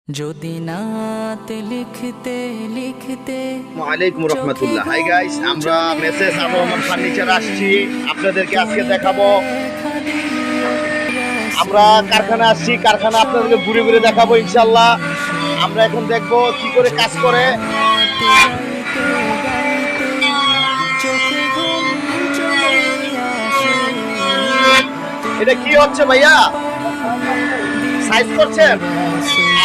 যদি নাত লিখতে লিখতে ওয়ালাইকুম রহমতুল্লাহ। হাই গাইস, আমরা মেসেজ আর রহমান ফার্নিচার আসছি, আপনাদেরকে আজকে দেখাবো। আমরা কারখানা আসছি, কারখানা আপনাদেরকে ঘুরে ঘুরে দেখাবো ইনশাল্লাহ। আমরা এখন দেখবো কি করে কাজ করে। চোখে ঘুম চলে আসে। এটা কি হচ্ছে ভাইয়া? সাইজ করছেন?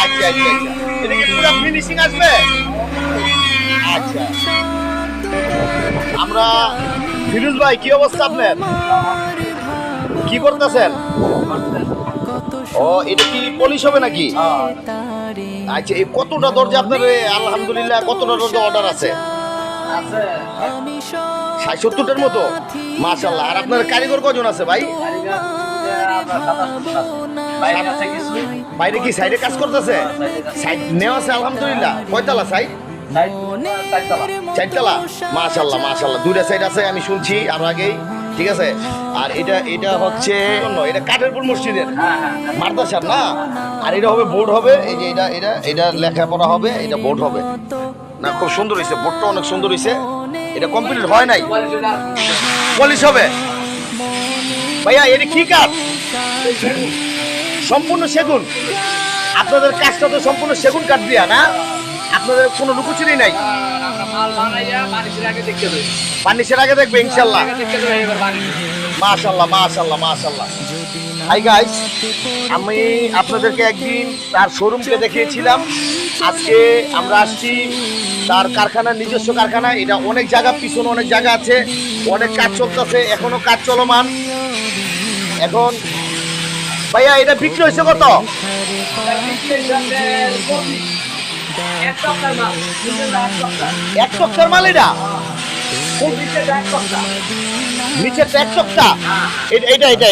আচ্ছা আচ্ছা আচ্ছা, এটা কি পুরো ফিনিশিং আসবে? আচ্ছা, আমরা ফিরোজ ভাই, কি অবস্থা আপনার? কি করতেছেন? ও, এটা কি পলিশ হবে নাকি? আচ্ছা, এই কতটা দরজা আপনার? আলহামদুলিল্লাহ, কতটা দরজা অর্ডার আছে? 60-70টার মতো, মাশাআল্লাহ। আর আপনার কারিগর কজন আছে ভাই? বাইরে কি সাইডে কাজ করতেছে? সাইড নেওয়া আছে আলহামদুলিল্লাহ। কয়তলা সাইড? 4তলা। মাশাআল্লাহ মাশাআল্লাহ, দুইটা সাইড আছে আমি শুনছি আর আগেই। ঠিক আছে। আর এটা হচ্ছে এটা কাঠেরপুর মসজিদের মাদ্রাসার না? আর এটা হবে বোর্ড হবে, এই যে এটা লেখাপড়া হবে, এটা বোর্ড হবে না? খুব সুন্দর হয়েছে, বোর্ডটা অনেক সুন্দর হয়েছে। এটা কমপ্লিট হয় নাই, পলিশ হবে। ভাইয়া এটা কি কাঠ? সম্পূর্ণ সেগুন। আপনাদের কাজটা তো সম্পূর্ণ সেগুন কাঠ দিয়া না? আপনাদের কোনো লুকোচুরি নাই? ফার্নিচার আগে দেখবে ইনশাল্লাহ। মাশাআল্লাহ মাশাআল্লাহ মাশাআল্লাহ। হাই গাইস, আমি আপনাদেরকে একদিন তার শোরুমকে দেখিয়েছিলাম। আজকে আমরা আসছি তার কারখানা, নিজস্ব কারখানা। এটা অনেক জায়গা, পিছনে অনেক জায়গা আছে, অনেক কাজ চলতেছে, এখনো কাজ চলমান। এখন ভাইয়া এটা বিক্রি হয়েছে কত? এক সপ্তাহ মাল। এটা নিচের এক সপ্তাহ,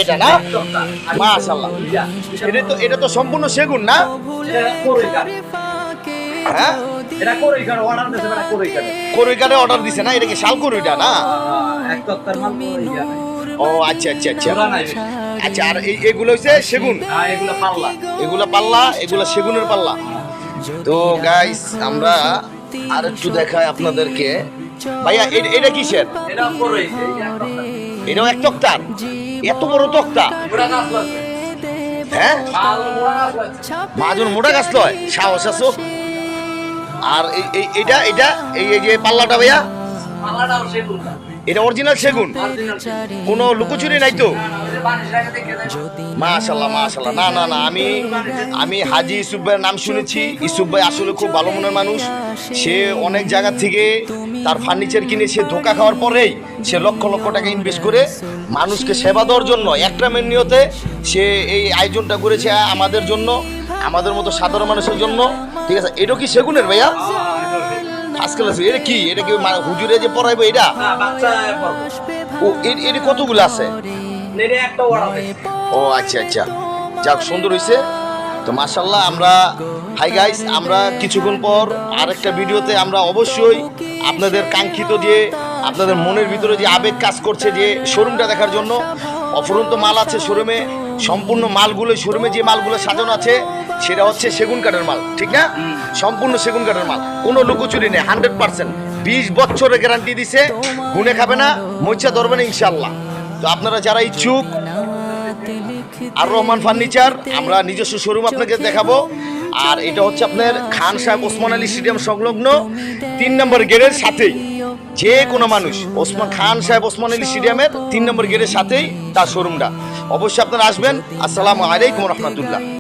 এটা না? মাশাআল্লাহ, এটা তো সম্পূর্ণ সেগুন না? হ্যাঁ, এটা কোরই কাঠে অর্ডার দিছে না? এটা কি শাল কোরইটা না? ও আচ্ছা আচ্ছা আচ্ছা আচ্ছা। আর এগুলো হচ্ছে সেগুন, এগুলো পাল্লা, এগুলো সেগুনের পাল্লা। তো গাইস, আমরা আর একটু দেখাই আপনাদেরকে। ভাইয়া এটা কিসের? এটাও এক তক্তার? এত বড় তক্তা? হ্যাঁ, মাজন মোটা গাছ লয়, সাহস আছো। আর এটা এই যে পাল্লাটা ভাইয়া, এটা অরিজিনাল সেগুন, কোনো লুকোচুরি নাই তো? মাশাআল্লাহ মাশাআল্লাহ। না না না, আমি হাজি ইউসুফ ভাইয়ের নাম শুনেছি। ইউসুফ ভাই আসলে খুব ভালো মনের মানুষ। সে অনেক জায়গা থেকে তার ফার্নিচার কিনে সে ধোকা খাওয়ার পরেই সে লক্ষ লক্ষ টাকা ইনভেস্ট করে মানুষকে সেবা দেওয়ার জন্য একরামের নিয়তে সে এই আয়োজনটা করেছে আমাদের জন্য, আমাদের মতো সাধারণ মানুষের জন্য। ঠিক আছে। এটা কি সেগুনের ভাইয়া? আজকাল আছে এটা কি? এটা কি হুজুরে যে পড়াইবো এটা? ও, এর কতগুলো আছে? ও আচ্ছা আচ্ছা, যাক, সুন্দর হয়েছে তো মাশাআল্লাহ। আমরা হাই গাইস, আমরা কিছুক্ষণ পর আরেকটা ভিডিওতে আমরা অবশ্যই আপনাদের কাঙ্ক্ষিত যে আপনাদের মনের ভিতরে যে আবেগ কাজ করছে যে শোরুমটা দেখার জন্য, অফুরন্ত মাল আছে শোরুমে। সম্পূর্ণ মালগুলো শোরুমে যে মালগুলো সাজানো আছে সেটা হচ্ছে সেগুন কাঠের মাল, ঠিক না? সম্পূর্ণ সেগুন কাঠের মাল, কোনো লুকোচুরি নেই, 100%। 20 বছরের গ্যারান্টি দিছে, গুনে খাবে না, মইচা ধরবে না ইনশাল্লাহ। তো আপনারা যারা ইচ্ছুক, আর রহমান ফার্নিচার, আমরা নিজস্ব শোরুম আপনাকে দেখাবো। আর এটা হচ্ছে আপনার খান সাহেব ওসমান আলী স্টেডিয়াম সংলগ্ন 3 নম্বর গেটের সাথেই। যে কোনো মানুষ খান সাহেব ওসমান আলী স্টেডিয়ামের 3 নম্বর গেটের সাথেই তার শোরুমটা। অবশ্যই আপনারা আসবেন। আসসালামু আলাইকুম রহমতুল্লাহ।